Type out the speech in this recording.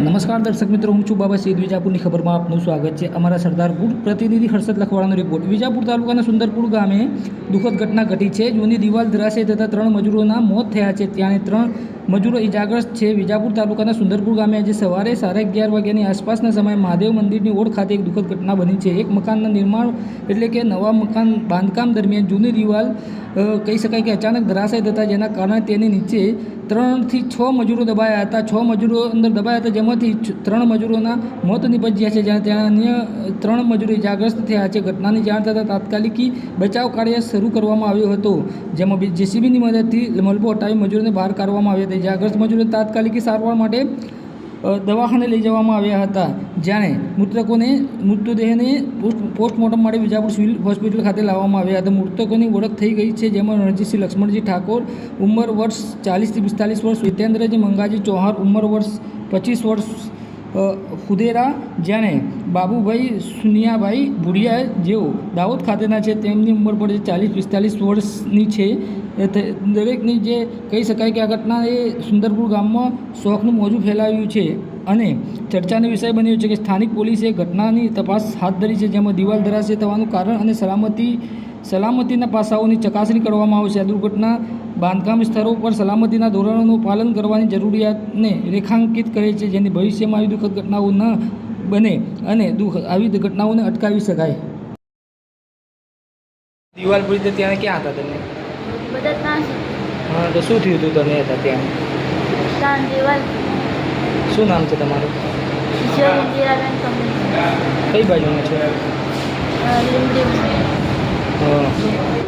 નમસ્કાર દર્શક મિત્રો, હું છું બાબા સૈયદ. વિજાપુરની ખબરમાં આપનું સ્વાગત છે. અમારા સરદારપુર પ્રતિનિધિ હર્ષદ લખવાડાનો રિપોર્ટ. વિજાપુર તાલુકાના સુંદરપુર ગામે દુઃખદ ઘટના ઘટી છે. જૂની દિવાલ ધરાશય થતાં 3 મજૂરોના મોત થયા છે. ત્યાં 3 મજૂરો ઇજાગ્રસ્ત છે. વિજાપુર તાલુકાના સુંદરપુર ગામે આજે સવારે 11:30 વાગ્યાની આસપાસના સમયે મહાદેવ મંદિરની ઓળ ખાતે એક દુઃખદ ઘટના બની છે. એક મકાનના નિર્માણ એટલે કે નવા મકાન બાંધકામ દરમિયાન જૂની દિવાલ કહી શકાય કે અચાનક ધરાશય થતાં જેના કારણે તેની નીચે 3 થી 6 મજૂરો દબાયા હતા. 6 મજૂરો અંદર દબાયા હતા, જેમાંથી 3 મજૂરોના મોત નિપજ્યા છે, જ્યાં ત્યાં અન્ય 3 મજૂરો ઇજાગ્રસ્ત થયા છે. ઘટનાની જાણ થતાં તાત્કાલિકી બચાવ કાર્ય શરૂ કરવામાં આવ્યો હતો, જેમાં જેસીબીની મદદથી મલબો હટાવી મજૂરોને બહાર કાઢવામાં આવ્યા હતા. ઇજાગ્રસ્ત મજૂરોને તાત્કાલિકી સારવાર માટે દવાખાને લઈ જવામાં આવ્યા હતા, જ્યારે મૃતદેહને પોસ્ટમોર્ટમ માટે વિજાપુર સિવિલ હોસ્પિટલ ખાતે લાવવામાં આવ્યા હતા. મૃતકોની ઓળખ થઈ ગઈ છે, જેમાં રણજીતસિંહ લક્ષ્મણજી ઠાકોર, ઉંમર વર્ષ 40 થી 45 વર્ષ, હિતેન્દ્રજી મંગાજી ચૌહાણ, ઉંમર વર્ષ 25 વર્ષ ખુદેરા, જ્યારે બાબુભાઈ સુનિયાભાઈ ભુડિયા જેઓ દાહોદ ખાતેના છે, તેમની ઉંમર પડે 40-45 વર્ષની છે. દરેકની જે કહી શકાય કે આ ઘટના એ સુંદરપુર ગામમાં શોખનું મોજું ફેલાવ્યું છે અને ચર્ચાનો વિષય બન્યો છે કે સ્થાનિક પોલીસે ઘટનાની તપાસ હાથ ધરી છે, જેમાં દિવાલ ધરાશય થવાનું કારણ અને સલામતીના પાસાઓની ચકાસણી કરવામાં આવશે. આ દુર્ઘટના બાંધકામ સ્થળો પર સલામતીના ધોરણોનું પાલન કરવાની જરૂરિયાતને રેખાંકિત કરે છે, જેની ભવિષ્યમાં આવી દુઃખદ ઘટનાઓ ન બને અને આવી ઘટનાઓને અટકાવી શકાય. દિવાલ પડી તો ત્યાં ક્યાં હતા તમે? હા, તો શું થયું હતું તમે હતા ત્યાં? શું નામ છે તમારું? કઈ બાજુમાં છે?